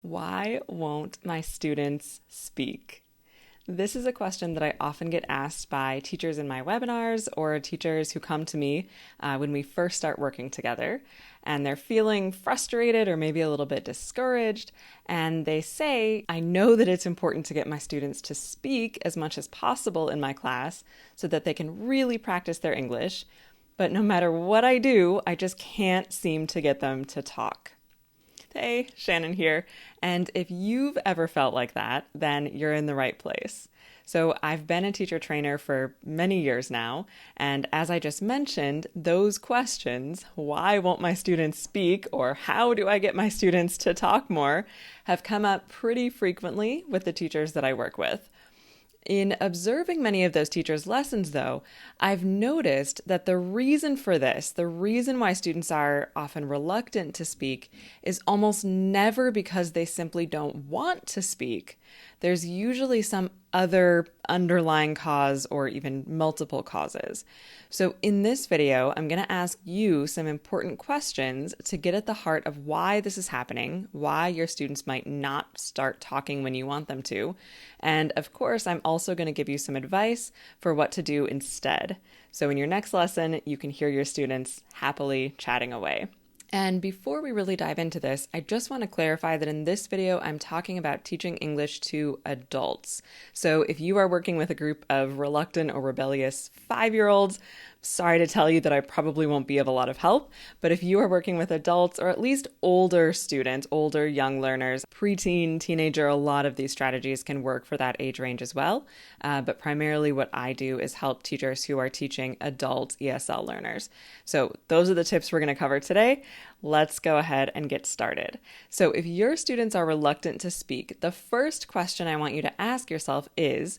Why won't my students speak? This is a question that I often get asked by teachers in my webinars or teachers who come to me when we first start working together. And they're feeling frustrated or maybe a little bit discouraged. And they say, I know that it's important to get my students to speak as much as possible in my class so that they can really practice their English. But no matter what I do, I just can't seem to get them to talk. Hey, Shannon here. And if you've ever felt like that, then you're in the right place. So I've been a teacher trainer for many years now. And as I just mentioned, those questions, why won't my students speak or how do I get my students to talk more, have come up pretty frequently with the teachers that I work with. In observing many of those teachers' lessons, though, I've noticed that the reason for this, the reason why students are often reluctant to speak, is almost never because they simply don't want to speak. There's usually some other underlying cause or even multiple causes. So in this video, I'm going to ask you some important questions to get at the heart of why this is happening, why your students might not start talking when you want them to. And of course, I'm also going to give you some advice for what to do instead. So in your next lesson, you can hear your students happily chatting away. And before we really dive into this, I just want to clarify that in this video, I'm talking about teaching English to adults. So if you are working with a group of reluctant or rebellious 5-year-olds, sorry to tell you that I probably won't be of a lot of help. But if you are working with adults or at least older students, older young learners, preteen, teenager, a lot of these strategies can work for that age range as well. But primarily what I do is help teachers who are teaching adult ESL learners. So those are the tips we're going to cover today. Let's go ahead and get started. So if your students are reluctant to speak, the first question I want you to ask yourself is,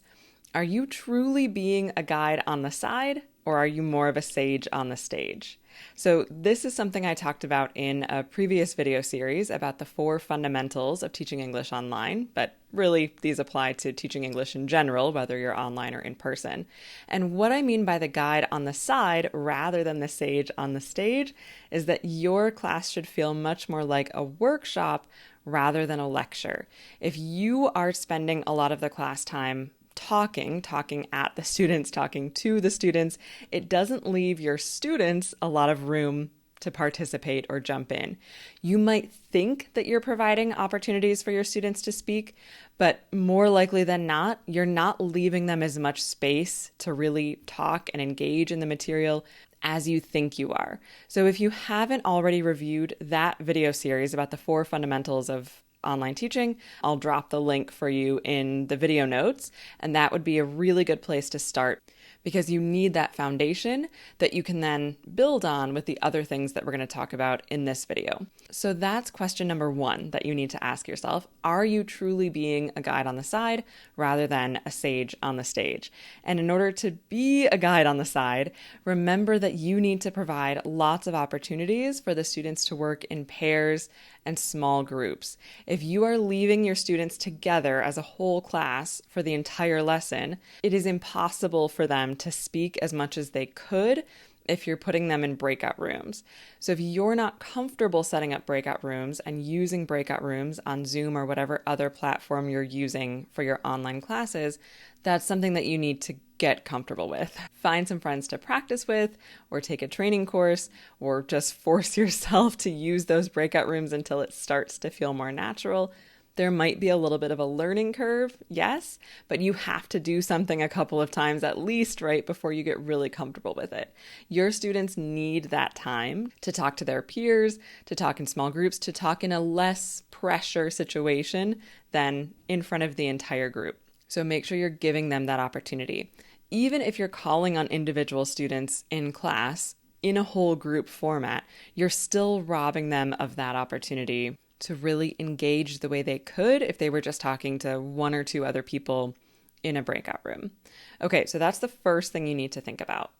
are you truly being a guide on the side, or are you more of a sage on the stage? So this is something I talked about in a previous video series about the 4 fundamentals of teaching English online, but really these apply to teaching English in general, whether you're online or in person. And what I mean by the guide on the side rather than the sage on the stage is that your class should feel much more like a workshop rather than a lecture. If you are spending a lot of the class time talking at the students, talking to the students, it doesn't leave your students a lot of room to participate or jump in. You might think that you're providing opportunities for your students to speak, but more likely than not, you're not leaving them as much space to really talk and engage in the material as you think you are. So if you haven't already reviewed that video series about the 4 fundamentals of online teaching, I'll drop the link for you in the video notes, and that would be a really good place to start because you need that foundation that you can then build on with the other things that we're going to talk about in this video. So that's question number 1 that you need to ask yourself. Are you truly being a guide on the side rather than a sage on the stage? And in order to be a guide on the side, remember that you need to provide lots of opportunities for the students to work in pairs and small groups. If you are leaving your students together as a whole class for the entire lesson, it is impossible for them to speak as much as they could if you're putting them in breakout rooms. So if you're not comfortable setting up breakout rooms and using breakout rooms on Zoom or whatever other platform you're using for your online classes, that's something that you need to get comfortable with. Find some friends to practice with, or take a training course, or just force yourself to use those breakout rooms until it starts to feel more natural. There might be a little bit of a learning curve, yes, but you have to do something a couple of times at least, right, before you get really comfortable with it. Your students need that time to talk to their peers, to talk in small groups, to talk in a less pressure situation than in front of the entire group. So make sure you're giving them that opportunity. Even if you're calling on individual students in class in a whole group format, you're still robbing them of that opportunity to really engage the way they could if they were just talking to 1 or 2 other people in a breakout room. Okay, so that's the first thing you need to think about.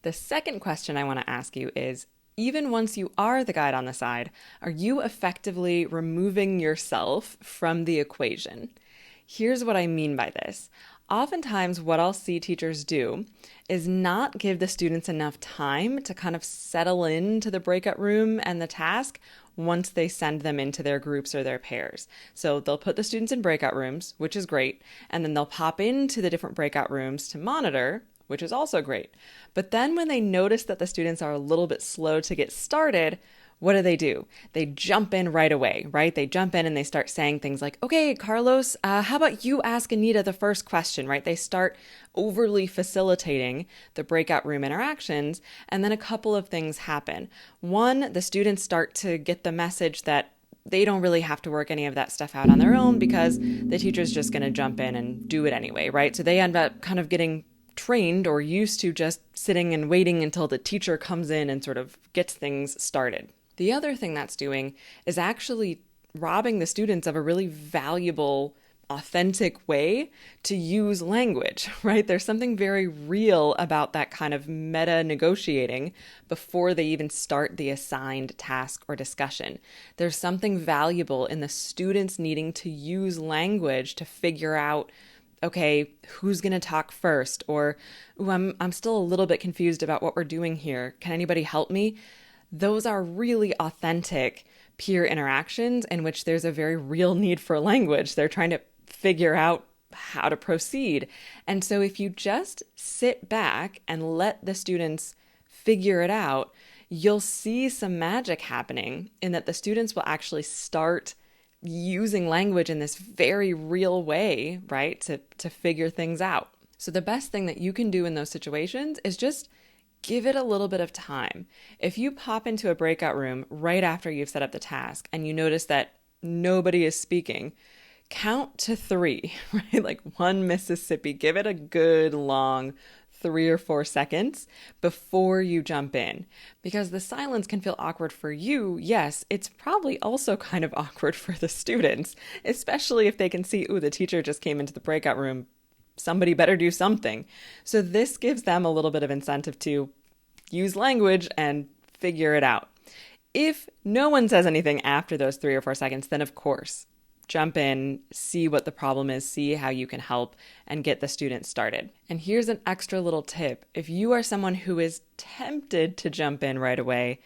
The second question I want to ask you is, even once you are the guide on the side, are you effectively removing yourself from the equation? Here's what I mean by this. Oftentimes, what I'll see teachers do is not give the students enough time to kind of settle into the breakout room and the task, once they send them into their groups or their pairs. So they'll put the students in breakout rooms, which is great, and then they'll pop into the different breakout rooms to monitor, which is also great. But then when they notice that the students are a little bit slow to get started, what do? They jump in right away, right? They jump in and they start saying things like, okay, Carlos, how about you ask Anita the first question, right? They start overly facilitating the breakout room interactions, and then a couple of things happen. One, the students start to get the message that they don't really have to work any of that stuff out on their own because the teacher's just going to jump in and do it anyway, right? So they end up kind of getting trained or used to just sitting and waiting until the teacher comes in and sort of gets things started. The other thing that's doing is actually robbing the students of a really valuable, authentic way to use language, right? There's something very real about that kind of meta negotiating before they even start the assigned task or discussion. There's something valuable in the students needing to use language to figure out, okay, who's going to talk first? Or, I'm still a little bit confused about what we're doing here. Can anybody help me? Those are really authentic peer interactions in which there's a very real need for language. They're trying to figure out how to proceed. And so if you just sit back and let the students figure it out, you'll see some magic happening in that the students will actually start using language in this very real way, right, to figure things out. So the best thing that you can do in those situations is just give it a little bit of time. If you pop into a breakout room right after you've set up the task and you notice that nobody is speaking, count to 3, right? Like 1 Mississippi. Give it a good long 3 or 4 seconds before you jump in. Because the silence can feel awkward for you. Yes, it's probably also kind of awkward for the students, especially if they can see, ooh, the teacher just came into the breakout room. Somebody better do something. So this gives them a little bit of incentive to use language and figure it out. If no one says anything after those 3 or 4 seconds, then of course, jump in, see what the problem is, see how you can help, and get the students started. And here's an extra little tip. If you are someone who is tempted to jump in right away,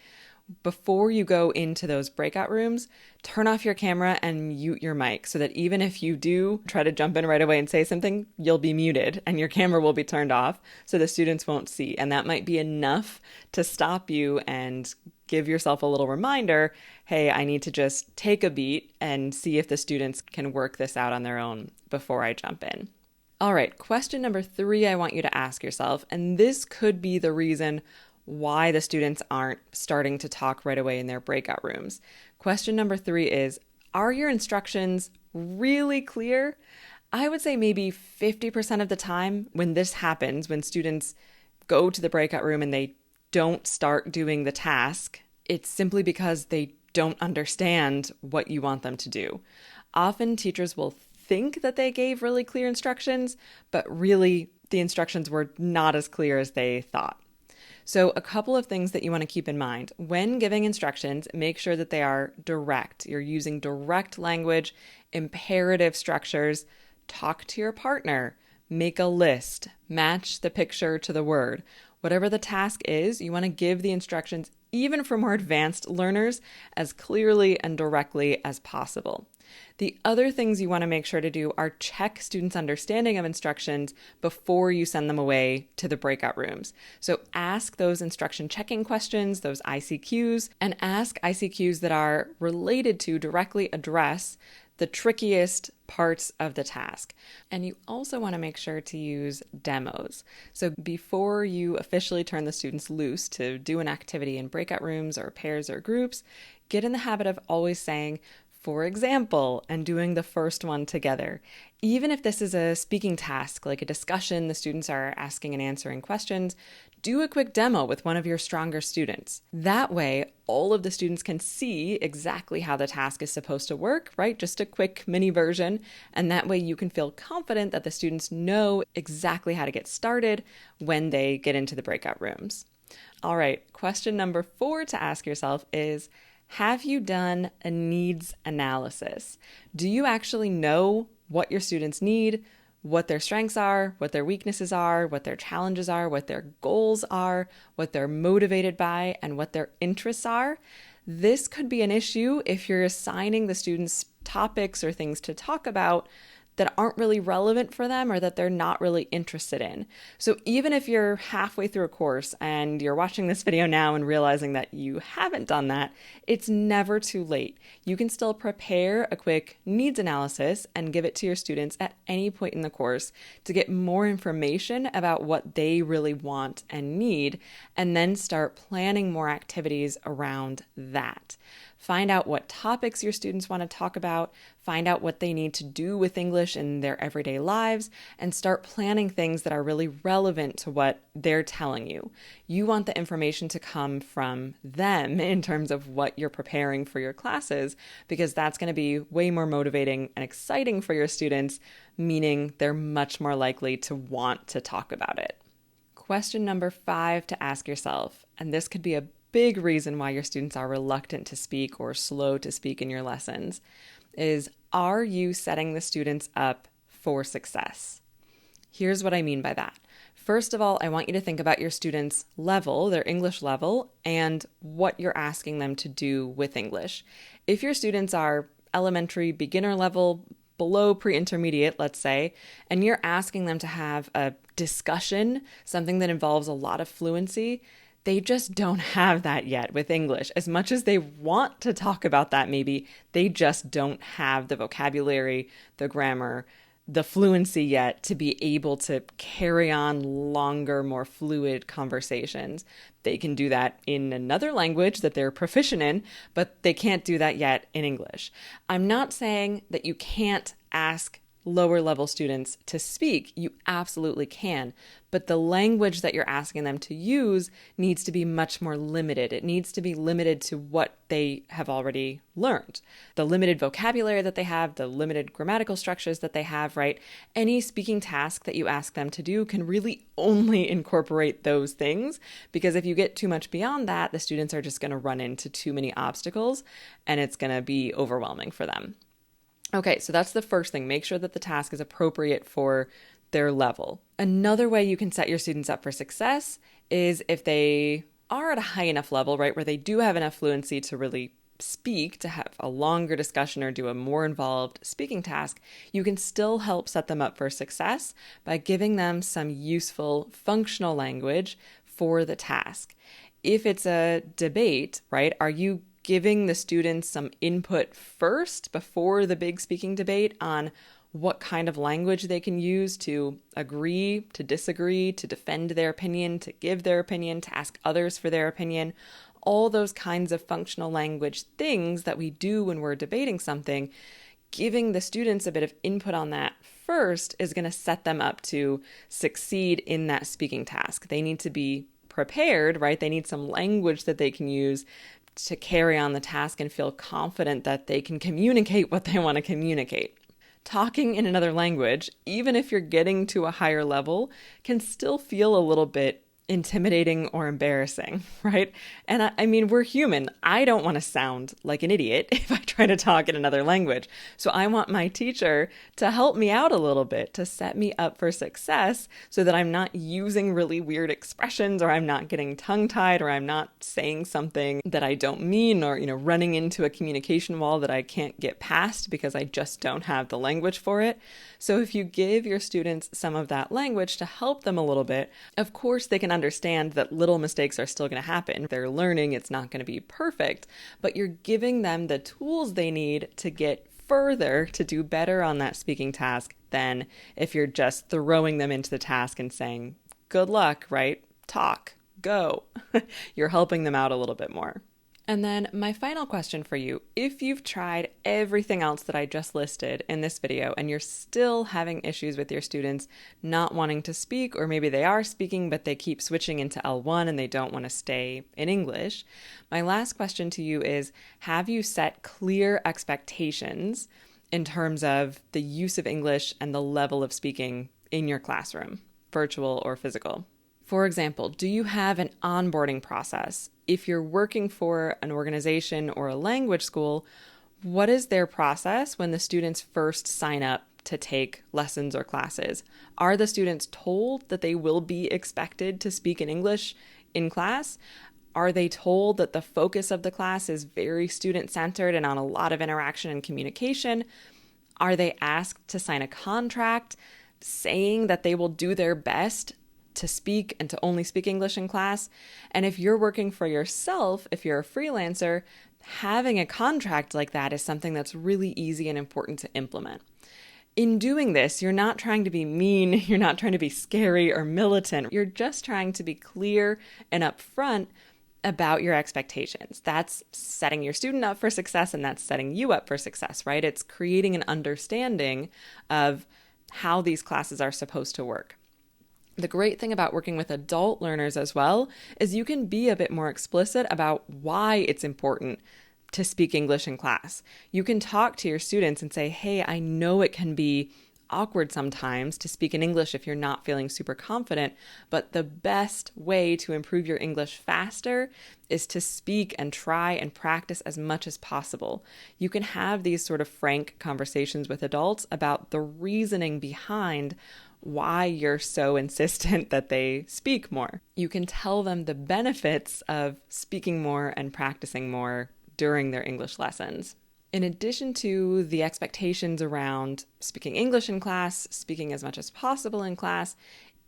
before you go into those breakout rooms, turn off your camera and mute your mic so that even if you do try to jump in right away and say something, you'll be muted and your camera will be turned off so the students won't see. And that might be enough to stop you and give yourself a little reminder, hey, I need to just take a beat and see if the students can work this out on their own before I jump in. All right, question number 3 I want you to ask yourself, and this could be the reason why the students aren't starting to talk right away in their breakout rooms. Question number 3 is, are your instructions really clear? I would say maybe 50% of the time when this happens, when students go to the breakout room and they don't start doing the task, it's simply because they don't understand what you want them to do. Often teachers will think that they gave really clear instructions, but really the instructions were not as clear as they thought. So a couple of things that you want to keep in mind. When giving instructions, make sure that they are direct. You're using direct language, imperative structures. Talk to your partner. Make a list. Match the picture to the word. Whatever the task is, you want to give the instructions, even for more advanced learners, as clearly and directly as possible. The other things you want to make sure to do are check students' understanding of instructions before you send them away to the breakout rooms. So ask those instruction checking questions, those ICQs, and ask ICQs that are related to directly address the trickiest parts of the task. And you also want to make sure to use demos. So before you officially turn the students loose to do an activity in breakout rooms or pairs or groups, get in the habit of always saying, for example, and doing the first one together. Even if this is a speaking task, like a discussion, the students are asking and answering questions, do a quick demo with one of your stronger students. That way, all of the students can see exactly how the task is supposed to work, right? Just a quick mini version. And that way you can feel confident that the students know exactly how to get started when they get into the breakout rooms. All right, question number 4 to ask yourself is, have you done a needs analysis? Do you actually know what your students need, what their strengths are, what their weaknesses are, what their challenges are, what their goals are, what they're motivated by, and what their interests are? This could be an issue if you're assigning the students topics or things to talk about that aren't really relevant for them or that they're not really interested in. So even if you're halfway through a course and you're watching this video now and realizing that you haven't done that, it's never too late. You can still prepare a quick needs analysis and give it to your students at any point in the course to get more information about what they really want and need, and then start planning more activities around that. Find out what topics your students want to talk about, find out what they need to do with English in their everyday lives, and start planning things that are really relevant to what they're telling you. You want the information to come from them in terms of what you're preparing for your classes, because that's going to be way more motivating and exciting for your students, meaning they're much more likely to want to talk about it. Question number 5 to ask yourself, and this could be a big reason why your students are reluctant to speak or slow to speak in your lessons, is, are you setting the students up for success? Here's what I mean by that. First of all, I want you to think about your students' level, their English level, and what you're asking them to do with English. If your students are elementary, beginner level, below pre-intermediate, let's say, and you're asking them to have a discussion, something that involves a lot of fluency, they just don't have that yet with English. As much as they want to talk about that, maybe, they just don't have the vocabulary, the grammar, the fluency yet to be able to carry on longer, more fluid conversations. They can do that in another language that they're proficient in, but they can't do that yet in English. I'm not saying that you can't ask lower level students to speak. You absolutely can. But the language that you're asking them to use needs to be much more limited. It needs to be limited to what they have already learned. The limited vocabulary that they have, the limited grammatical structures that they have, right? Any speaking task that you ask them to do can really only incorporate those things, because if you get too much beyond that, the students are just going to run into too many obstacles and it's going to be overwhelming for them. Okay, so that's the first thing. Make sure that the task is appropriate for their level. Another way you can set your students up for success is if they are at a high enough level, right, where they do have enough fluency to really speak, to have a longer discussion or do a more involved speaking task, you can still help set them up for success by giving them some useful functional language for the task. If it's a debate, right, are you giving the students some input first before the big speaking debate on what kind of language they can use to agree, to disagree, to defend their opinion, to give their opinion, to ask others for their opinion? All those kinds of functional language things that we do when we're debating something, giving the students a bit of input on that first is going to set them up to succeed in that speaking task. They need to be prepared, right? They need some language that they can use to carry on the task and feel confident that they can communicate what they want to communicate. Talking in another language, even if you're getting to a higher level, can still feel a little bit intimidating or embarrassing, right? And I mean, we're human. I don't want to sound like an idiot if I try to talk in another language. So I want my teacher to help me out a little bit, to set me up for success so that I'm not using really weird expressions, or I'm not getting tongue-tied, or I'm not saying something that I don't mean, or, running into a communication wall that I can't get past because I just don't have the language for it. So if you give your students some of that language to help them a little bit, of course they can understand that little mistakes are still going to happen. They're learning, it's not going to be perfect, but you're giving them the tools they need to get further, to do better on that speaking task than if you're just throwing them into the task and saying, good luck, right? Talk, go. You're helping them out a little bit more. And then my final question for you, if you've tried everything else that I just listed in this video and you're still having issues with your students not wanting to speak, or maybe they are speaking but they keep switching into L1 and they don't want to stay in English, my last question to you is, have you set clear expectations in terms of the use of English and the level of speaking in your classroom, virtual or physical? For example, do you have an onboarding process? If you're working for an organization or a language school, what is their process when the students first sign up to take lessons or classes? Are the students told that they will be expected to speak in English in class? Are they told that the focus of the class is very student-centered and on a lot of interaction and communication? Are they asked to sign a contract saying that they will do their best to speak and to only speak English in class? And if you're working for yourself, if you're a freelancer, having a contract like that is something that's really easy and important to implement. In doing this, you're not trying to be mean, you're not trying to be scary or militant, you're just trying to be clear and upfront about your expectations. That's setting your student up for success, and that's setting you up for success, right? It's creating an understanding of how these classes are supposed to work. The great thing about working with adult learners as well is you can be a bit more explicit about why it's important to speak English in class. You can talk to your students and say, hey, I know it can be awkward sometimes to speak in English if you're not feeling super confident, but the best way to improve your English faster is to speak and try and practice as much as possible. You can have these sort of frank conversations with adults about the reasoning behind why you're so insistent that they speak more. You can tell them the benefits of speaking more and practicing more during their English lessons. In addition to the expectations around speaking English in class, speaking as much as possible in class,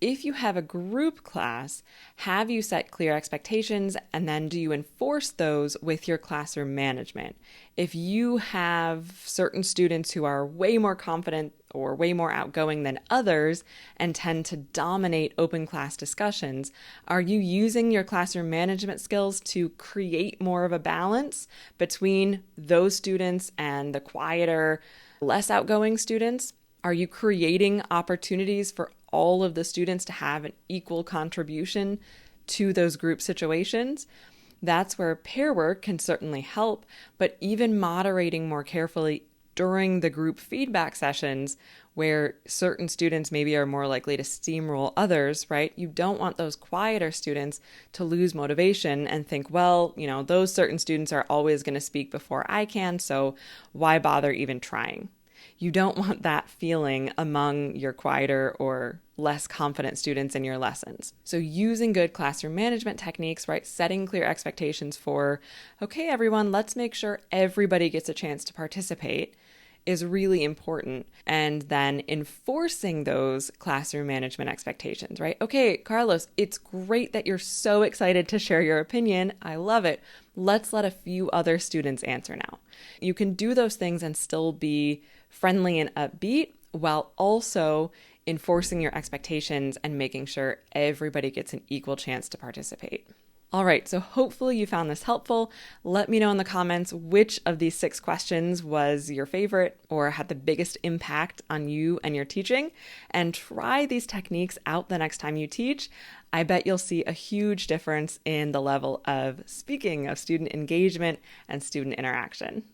if you have a group class, have you set clear expectations, and then do you enforce those with your classroom management? If you have certain students who are way more confident or way more outgoing than others and tend to dominate open class discussions, are you using your classroom management skills to create more of a balance between those students and the quieter, less outgoing students? Are you creating opportunities for all of the students to have an equal contribution to those group situations? That's where pair work can certainly help, but even moderating more carefully during the group feedback sessions where certain students maybe are more likely to steamroll others, right? You don't want those quieter students to lose motivation and think, well, those certain students are always going to speak before I can, so why bother even trying? You don't want that feeling among your quieter or less confident students in your lessons. So using good classroom management techniques, right? Setting clear expectations for, okay, everyone, let's make sure everybody gets a chance to participate is really important. And then enforcing those classroom management expectations, right? Okay, Carlos, it's great that you're so excited to share your opinion. I love it. Let's let a few other students answer now. You can do those things and still be friendly and upbeat while also enforcing your expectations and making sure everybody gets an equal chance to participate. All right, so hopefully you found this helpful. Let me know in the comments which of these 6 questions was your favorite or had the biggest impact on you and your teaching, and try these techniques out the next time you teach. I bet you'll see a huge difference in the level of speaking, of student engagement, and student interaction.